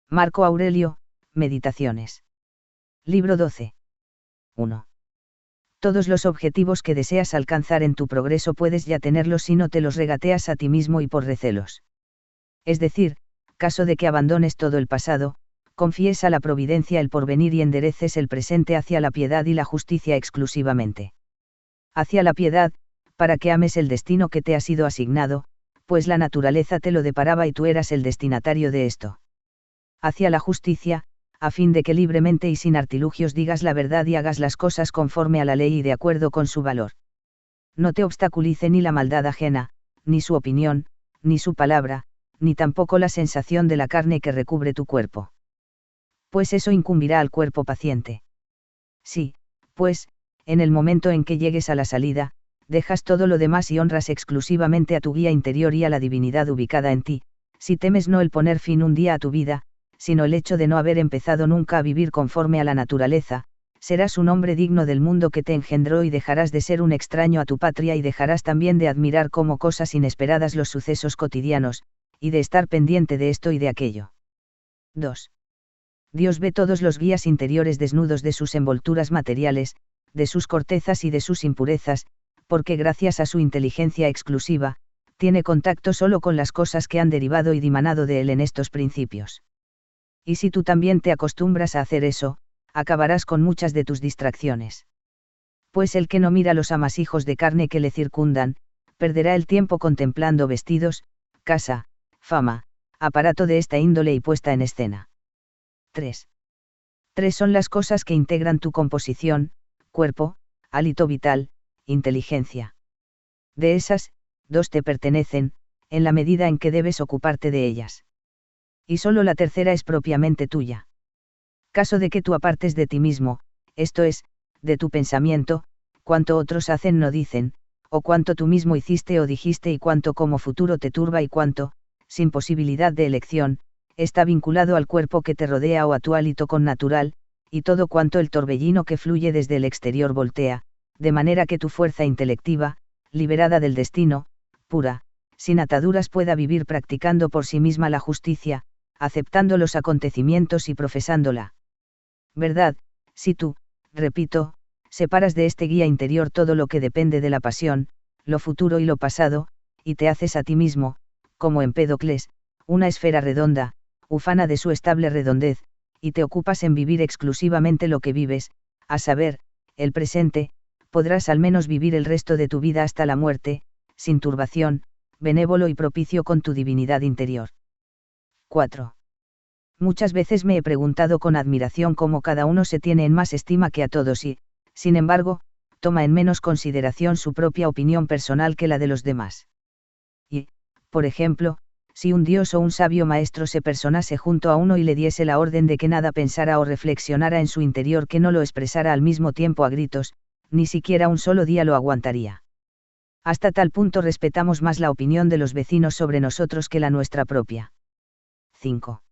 Marco Aurelio, Meditaciones. Libro 12. 1. Todos los objetivos que deseas alcanzar en tu progreso puedes ya tenerlos si no te los regateas a ti mismo y por recelos. Es decir, caso de que abandones todo el pasado, confíes a la providencia el porvenir y endereces el presente hacia la piedad y la justicia exclusivamente. Hacia la piedad, para que ames el destino que te ha sido asignado, pues la naturaleza te lo deparaba y tú eras el destinatario de esto. Hacia la justicia, a fin de que libremente y sin artilugios digas la verdad y hagas las cosas conforme a la ley y de acuerdo con su valor. No te obstaculice ni la maldad ajena, ni su opinión, ni su palabra, ni tampoco la sensación de la carne que recubre tu cuerpo. Pues eso incumbirá al cuerpo paciente. Sí, pues, en el momento en que llegues a la salida, dejas todo lo demás y honras exclusivamente a tu guía interior y a la divinidad ubicada en ti, si temes no el poner fin un día a tu vida, sino el hecho de no haber empezado nunca a vivir conforme a la naturaleza, serás un hombre digno del mundo que te engendró y dejarás de ser un extraño a tu patria y dejarás también de admirar como cosas inesperadas los sucesos cotidianos, y de estar pendiente de esto y de aquello. 2. Dios ve todos los guías interiores desnudos de sus envolturas materiales, de sus cortezas y de sus impurezas, porque gracias a su inteligencia exclusiva, tiene contacto solo con las cosas que han derivado y dimanado de él en estos principios. Y si tú también te acostumbras a hacer eso, acabarás con muchas de tus distracciones. Pues el que no mira los amasijos de carne que le circundan, perderá el tiempo contemplando vestidos, casa, fama, aparato de esta índole y puesta en escena. 3. 3 son las cosas que integran tu composición: cuerpo, hálito vital, inteligencia. De esas, 2 te pertenecen, en la medida en que debes ocuparte de ellas. Y solo la tercera es propiamente tuya. Caso de que tú apartes de ti mismo, esto es, de tu pensamiento, cuanto otros hacen no dicen, o cuanto tú mismo hiciste o dijiste y cuanto como futuro te turba y cuanto, sin posibilidad de elección, está vinculado al cuerpo que te rodea o a tu hálito connatural, y todo cuanto el torbellino que fluye desde el exterior voltea, de manera que tu fuerza intelectiva, liberada del destino, pura, sin ataduras pueda vivir practicando por sí misma la justicia, aceptando los acontecimientos y profesándola. ¿Verdad? Si tú, repito, separas de este guía interior todo lo que depende de la pasión, lo futuro y lo pasado, y te haces a ti mismo, como Empédocles, una esfera redonda, ufana de su estable redondez, y te ocupas en vivir exclusivamente lo que vives, a saber, el presente, podrás al menos vivir el resto de tu vida hasta la muerte, sin turbación, benévolo y propicio con tu divinidad interior. 4. Muchas veces me he preguntado con admiración cómo cada uno se tiene en más estima que a todos y, sin embargo, toma en menos consideración su propia opinión personal que la de los demás. Y, por ejemplo, si un dios o un sabio maestro se personase junto a uno y le diese la orden de que nada pensara o reflexionara en su interior que no lo expresara al mismo tiempo a gritos, ni siquiera un solo día lo aguantaría. Hasta tal punto respetamos más la opinión de los vecinos sobre nosotros que la nuestra propia. 5.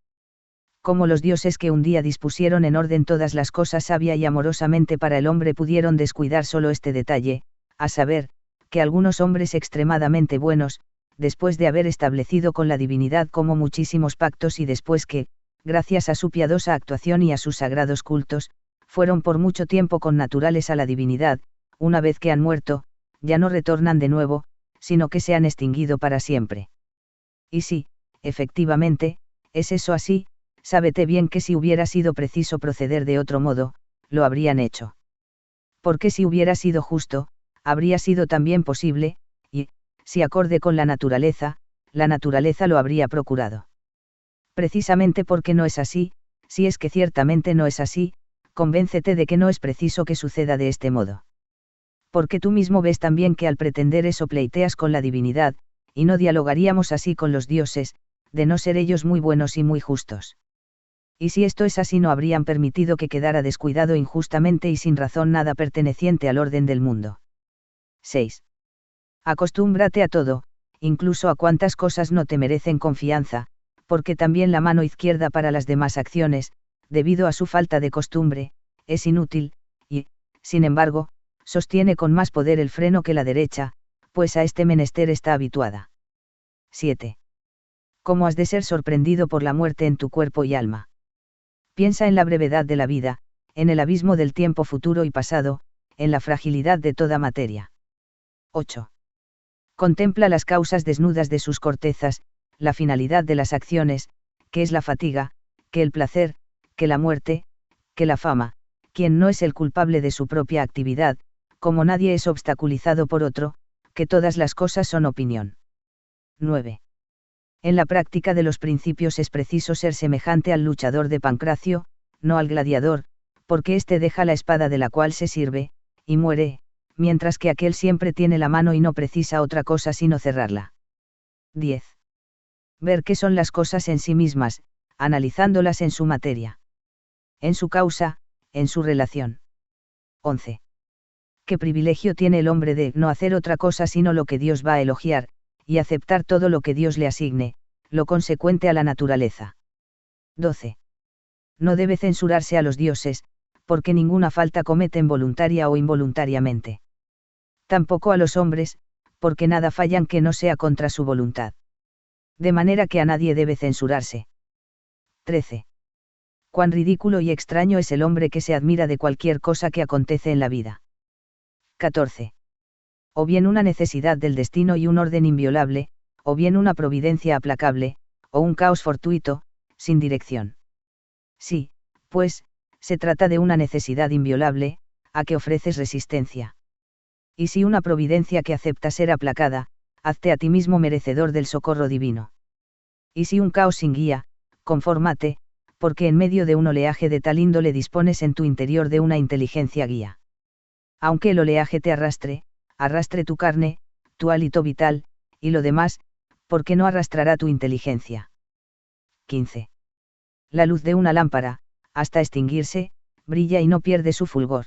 Como los dioses que un día dispusieron en orden todas las cosas sabia y amorosamente para el hombre pudieron descuidar solo este detalle, a saber, que algunos hombres extremadamente buenos, después de haber establecido con la divinidad como muchísimos pactos y después que, gracias a su piadosa actuación y a sus sagrados cultos, fueron por mucho tiempo connaturales a la divinidad, una vez que han muerto, ya no retornan de nuevo, sino que se han extinguido para siempre. Y si, efectivamente, es eso así, sábete bien que si hubiera sido preciso proceder de otro modo, lo habrían hecho. Porque si hubiera sido justo, habría sido también posible, y, si acorde con la naturaleza lo habría procurado. Precisamente porque no es así, si es que ciertamente no es así, convéncete de que no es preciso que suceda de este modo. Porque tú mismo ves también que al pretender eso pleiteas con la divinidad, y no dialogaríamos así con los dioses, de no ser ellos muy buenos y muy justos. Y si esto es así no habrían permitido que quedara descuidado injustamente y sin razón nada perteneciente al orden del mundo. 6. Acostúmbrate a todo, incluso a cuantas cosas no te merecen confianza, porque también la mano izquierda para las demás acciones, debido a su falta de costumbre, es inútil, y, sin embargo, sostiene con más poder el freno que la derecha, pues a este menester está habituada. 7. ¿Cómo has de ser sorprendido por la muerte en tu cuerpo y alma? Piensa en la brevedad de la vida, en el abismo del tiempo futuro y pasado, en la fragilidad de toda materia. 8. Contempla las causas desnudas de sus cortezas, la finalidad de las acciones, que es la fatiga, que el placer, que la muerte, que la fama, quien no es el culpable de su propia actividad, como nadie es obstaculizado por otro, que todas las cosas son opinión. 9. En la práctica de los principios es preciso ser semejante al luchador de Pancracio, no al gladiador, porque éste deja la espada de la cual se sirve, y muere, mientras que aquel siempre tiene la mano y no precisa otra cosa sino cerrarla. 10. Ver qué son las cosas en sí mismas, analizándolas en su materia. En su causa, en su relación. 11. ¿Qué privilegio tiene el hombre de no hacer otra cosa sino lo que Dios va a elogiar, y aceptar todo lo que Dios le asigne, lo consecuente a la naturaleza? 12. No debe censurarse a los dioses, porque ninguna falta cometen voluntaria o involuntariamente. Tampoco a los hombres, porque nada fallan que no sea contra su voluntad. De manera que a nadie debe censurarse. 13. Cuán ridículo y extraño es el hombre que se admira de cualquier cosa que acontece en la vida. 14. O bien una necesidad del destino y un orden inviolable, o bien una providencia aplacable, o un caos fortuito, sin dirección. Sí, pues, se trata de una necesidad inviolable, a que ofreces resistencia. Y si una providencia que acepta ser aplacada, hazte a ti mismo merecedor del socorro divino. Y si un caos sin guía, confórmate, porque en medio de un oleaje de tal índole dispones en tu interior de una inteligencia guía. Aunque el oleaje te arrastre, arrastre tu carne, tu hálito vital, y lo demás, porque no arrastrará tu inteligencia. 15. La luz de una lámpara, hasta extinguirse, brilla y no pierde su fulgor.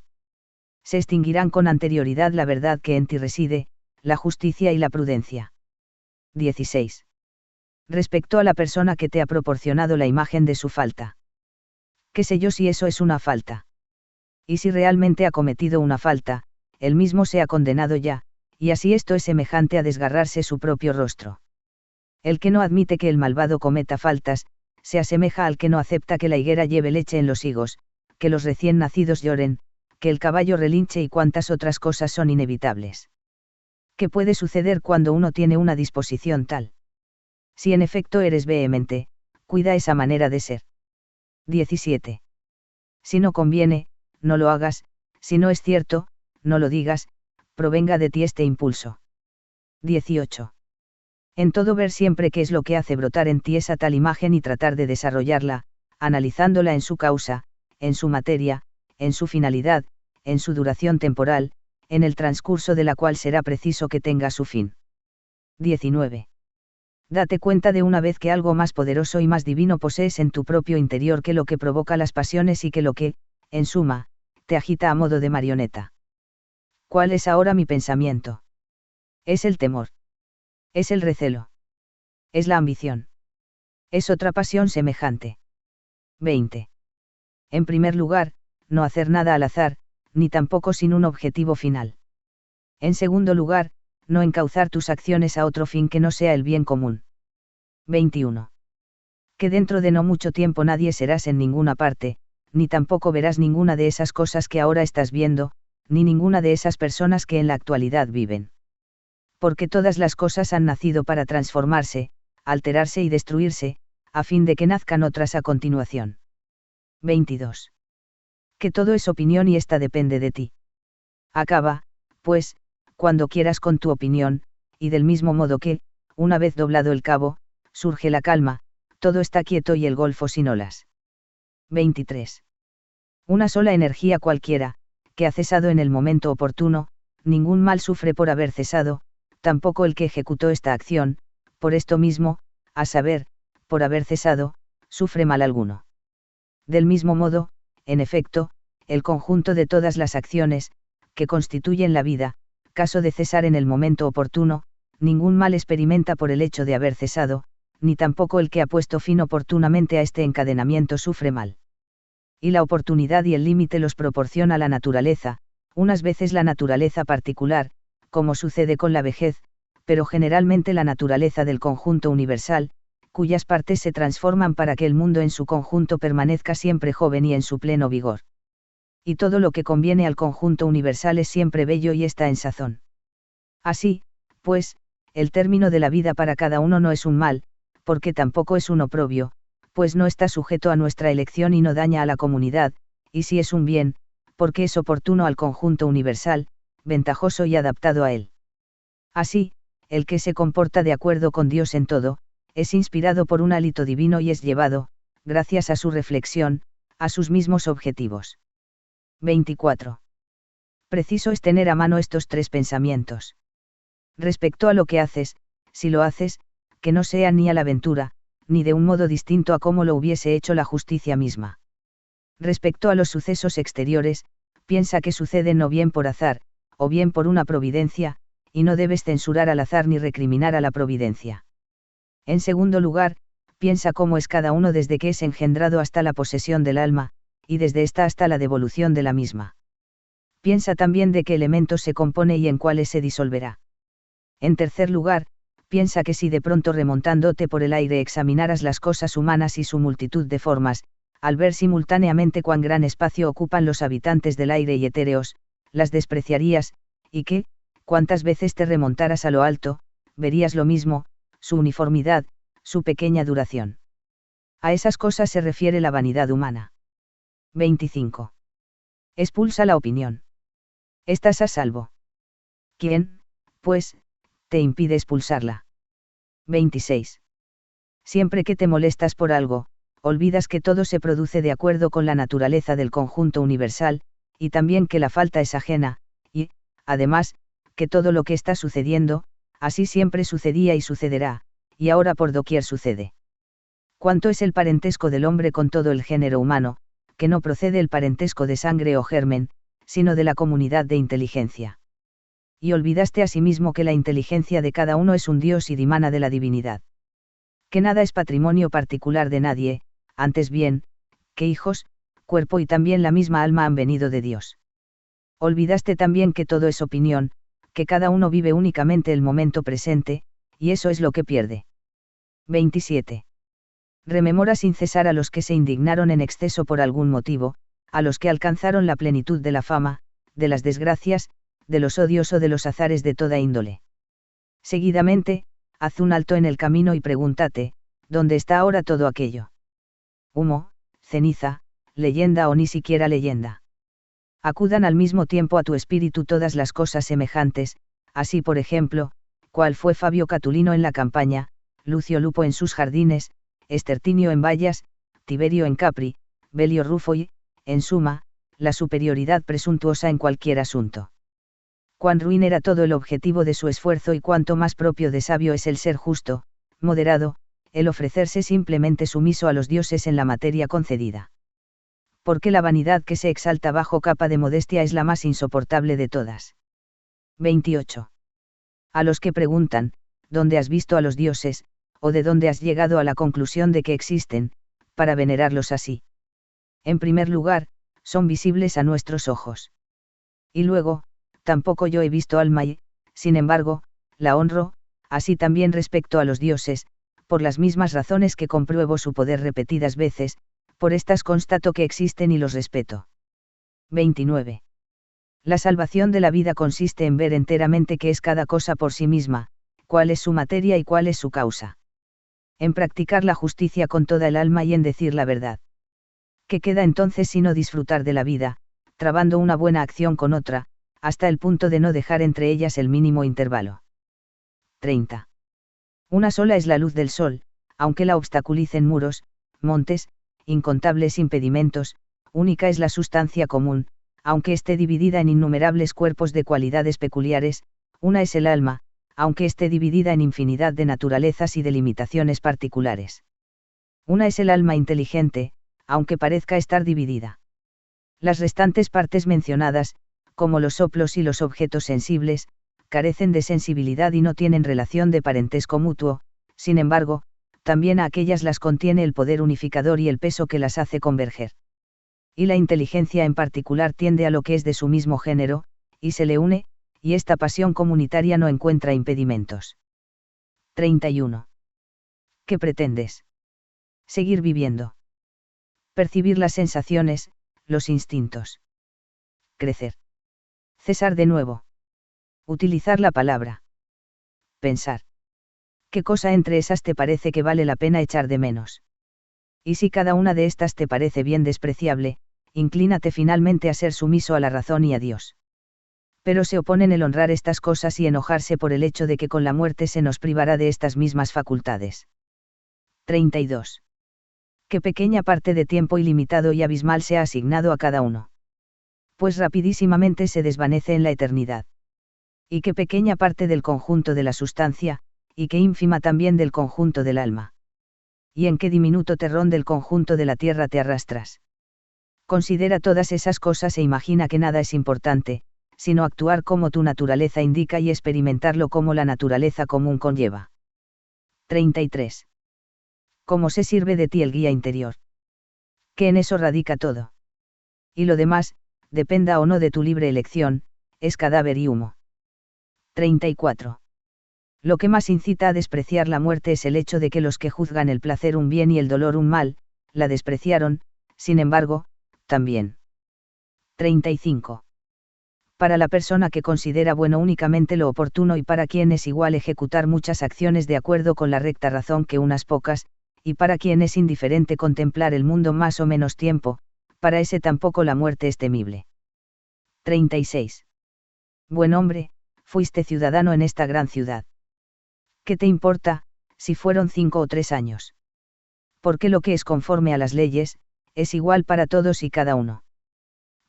Se extinguirán con anterioridad la verdad que en ti reside, la justicia y la prudencia. 16. Respecto a la persona que te ha proporcionado la imagen de su falta. ¿Qué sé yo si eso es una falta? Y si realmente ha cometido una falta, él mismo se ha condenado ya, y así esto es semejante a desgarrarse su propio rostro. El que no admite que el malvado cometa faltas, se asemeja al que no acepta que la higuera lleve leche en los higos, que los recién nacidos lloren, que el caballo relinche y cuantas otras cosas son inevitables. ¿Qué puede suceder cuando uno tiene una disposición tal? Si en efecto eres vehemente, cuida esa manera de ser. 17. Si no conviene, no lo hagas, si no es cierto, no lo digas, provenga de ti este impulso. 18. En todo ver siempre qué es lo que hace brotar en ti esa tal imagen y tratar de desarrollarla, analizándola en su causa, en su materia, en su finalidad, en su duración temporal, en el transcurso de la cual será preciso que tenga su fin. 19. Date cuenta de una vez que algo más poderoso y más divino posees en tu propio interior que lo que provoca las pasiones y que lo que, en suma, te agita a modo de marioneta. ¿Cuál es ahora mi pensamiento? Es el temor. Es el recelo. Es la ambición. Es otra pasión semejante. 20. En primer lugar, no hacer nada al azar, ni tampoco sin un objetivo final. En segundo lugar, no encauzar tus acciones a otro fin que no sea el bien común. 21. Que dentro de no mucho tiempo nadie serás en ninguna parte, ni tampoco verás ninguna de esas cosas que ahora estás viendo, ni ninguna de esas personas que en la actualidad viven. Porque todas las cosas han nacido para transformarse, alterarse y destruirse, a fin de que nazcan otras a continuación. 22. Que todo es opinión y esta depende de ti. Acaba, pues, cuando quieras con tu opinión, y del mismo modo que, una vez doblado el cabo, surge la calma, todo está quieto y el golfo sin olas. 23. Una sola energía cualquiera, que ha cesado en el momento oportuno, ningún mal sufre por haber cesado, tampoco el que ejecutó esta acción, por esto mismo, a saber, por haber cesado, sufre mal alguno. Del mismo modo, en efecto, el conjunto de todas las acciones, que constituyen la vida, caso de cesar en el momento oportuno, ningún mal experimenta por el hecho de haber cesado, ni tampoco el que ha puesto fin oportunamente a este encadenamiento sufre mal. Y la oportunidad y el límite los proporciona la naturaleza, unas veces la naturaleza particular, como sucede con la vejez, pero generalmente la naturaleza del conjunto universal, cuyas partes se transforman para que el mundo en su conjunto permanezca siempre joven y en su pleno vigor. Y todo lo que conviene al conjunto universal es siempre bello y está en sazón. Así, pues, el término de la vida para cada uno no es un mal, porque tampoco es un oprobio, pues no está sujeto a nuestra elección y no daña a la comunidad, y si es un bien, porque es oportuno al conjunto universal, ventajoso y adaptado a él. Así, el que se comporta de acuerdo con Dios en todo, es inspirado por un hálito divino y es llevado, gracias a su reflexión, a sus mismos objetivos. 24. Preciso es tener a mano estos tres pensamientos. Respecto a lo que haces, si lo haces, que no sea ni a la aventura, ni de un modo distinto a cómo lo hubiese hecho la justicia misma. Respecto a los sucesos exteriores, piensa que suceden o bien por azar, o bien por una providencia, y no debes censurar al azar ni recriminar a la providencia. En segundo lugar, piensa cómo es cada uno desde que es engendrado hasta la posesión del alma, y desde esta hasta la devolución de la misma. Piensa también de qué elementos se compone y en cuáles se disolverá. En tercer lugar, piensa que si de pronto remontándote por el aire examinaras las cosas humanas y su multitud de formas, al ver simultáneamente cuán gran espacio ocupan los habitantes del aire y etéreos, las despreciarías, y que, cuantas veces te remontaras a lo alto, verías lo mismo, su uniformidad, su pequeña duración. A esas cosas se refiere la vanidad humana. 25. Expulsa la opinión. Estás a salvo. ¿Quién, pues, te impide expulsarla? 26. Siempre que te molestas por algo, olvidas que todo se produce de acuerdo con la naturaleza del conjunto universal, y también que la falta es ajena, y, además, que todo lo que está sucediendo, así siempre sucedía y sucederá, y ahora por doquier sucede. Cuánto es el parentesco del hombre con todo el género humano, que no procede el parentesco de sangre o germen, sino de la comunidad de inteligencia. Y olvidaste asimismo que la inteligencia de cada uno es un Dios y dimana de la divinidad. Que nada es patrimonio particular de nadie, antes bien, que hijos, cuerpo y también la misma alma han venido de Dios. Olvidaste también que todo es opinión, que cada uno vive únicamente el momento presente, y eso es lo que pierde. 27. Rememora sin cesar a los que se indignaron en exceso por algún motivo, a los que alcanzaron la plenitud de la fama, de las desgracias, de los odios o de los azares de toda índole. Seguidamente, haz un alto en el camino y pregúntate, ¿dónde está ahora todo aquello? Humo, ceniza, leyenda o ni siquiera leyenda. Acudan al mismo tiempo a tu espíritu todas las cosas semejantes, así por ejemplo, cuál fue Fabio Catulino en la campaña, Lucio Lupo en sus jardines, Estertinio en Vallas, Tiberio en Capri, Belio Rufo y, en suma, la superioridad presuntuosa en cualquier asunto. Cuán ruin era todo el objetivo de su esfuerzo y cuánto más propio de sabio es el ser justo, moderado, el ofrecerse simplemente sumiso a los dioses en la materia concedida. Porque la vanidad que se exalta bajo capa de modestia es la más insoportable de todas. 28. A los que preguntan, ¿dónde has visto a los dioses, o de dónde has llegado a la conclusión de que existen, para venerarlos así? En primer lugar, son visibles a nuestros ojos. Y luego, tampoco yo he visto alma y, sin embargo, la honro, así también respecto a los dioses, por las mismas razones que compruebo su poder repetidas veces, por estas constato que existen y los respeto. 29. La salvación de la vida consiste en ver enteramente qué es cada cosa por sí misma, cuál es su materia y cuál es su causa. En practicar la justicia con toda el alma y en decir la verdad. ¿Qué queda entonces sino disfrutar de la vida, trabando una buena acción con otra, hasta el punto de no dejar entre ellas el mínimo intervalo? 30. Una sola es la luz del sol, aunque la obstaculicen muros, montes, incontables impedimentos, única es la sustancia común, aunque esté dividida en innumerables cuerpos de cualidades peculiares, una es el alma, aunque esté dividida en infinidad de naturalezas y de limitaciones particulares. Una es el alma inteligente, aunque parezca estar dividida. Las restantes partes mencionadas, como los soplos y los objetos sensibles, carecen de sensibilidad y no tienen relación de parentesco mutuo, sin embargo, también a aquellas las contiene el poder unificador y el peso que las hace converger. Y la inteligencia en particular tiende a lo que es de su mismo género, y se le une, y esta pasión comunitaria no encuentra impedimentos. 31. ¿Qué pretendes? Seguir viviendo. Percibir las sensaciones, los instintos. Crecer. Cesar de nuevo. Utilizar la palabra. Pensar. ¿Qué cosa entre esas te parece que vale la pena echar de menos? Y si cada una de estas te parece bien despreciable, inclínate finalmente a ser sumiso a la razón y a Dios. Pero se oponen el honrar estas cosas y enojarse por el hecho de que con la muerte se nos privará de estas mismas facultades. 32. Qué pequeña parte de tiempo ilimitado y abismal se ha asignado a cada uno. Pues rapidísimamente se desvanece en la eternidad. Y qué pequeña parte del conjunto de la sustancia, y qué ínfima también del conjunto del alma. Y en qué diminuto terrón del conjunto de la tierra te arrastras. Considera todas esas cosas e imagina que nada es importante, sino actuar como tu naturaleza indica y experimentarlo como la naturaleza común conlleva. 33. ¿Cómo se sirve de ti el guía interior? Que en eso radica todo. Y lo demás, dependa o no de tu libre elección, es cadáver y humo. 34. Lo que más incita a despreciar la muerte es el hecho de que los que juzgan el placer un bien y el dolor un mal, la despreciaron, sin embargo, también. 35. Para la persona que considera bueno únicamente lo oportuno y para quien es igual ejecutar muchas acciones de acuerdo con la recta razón que unas pocas, y para quien es indiferente contemplar el mundo más o menos tiempo, para ese tampoco la muerte es temible. 36. Buen hombre, fuiste ciudadano en esta gran ciudad. ¿Qué te importa, si fueron 5 o 3 años? Porque lo que es conforme a las leyes, es igual para todos y cada uno.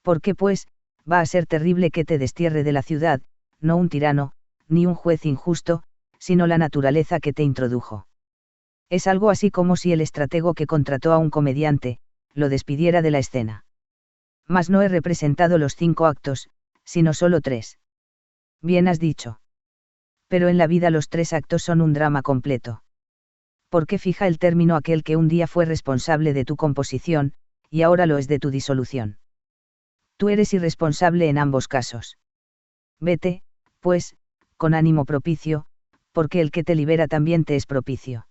¿Por qué pues, va a ser terrible que te destierre de la ciudad, no un tirano, ni un juez injusto, sino la naturaleza que te introdujo? Es algo así como si el estratego que contrató a un comediante, lo despidiera de la escena. Mas no he representado los 5 actos, sino solo 3. Bien has dicho. Pero en la vida los 3 actos son un drama completo. ¿Por qué fija el término aquel que un día fue responsable de tu composición, y ahora lo es de tu disolución? Tú eres irresponsable en ambos casos. Vete, pues, con ánimo propicio, porque el que te libera también te es propicio.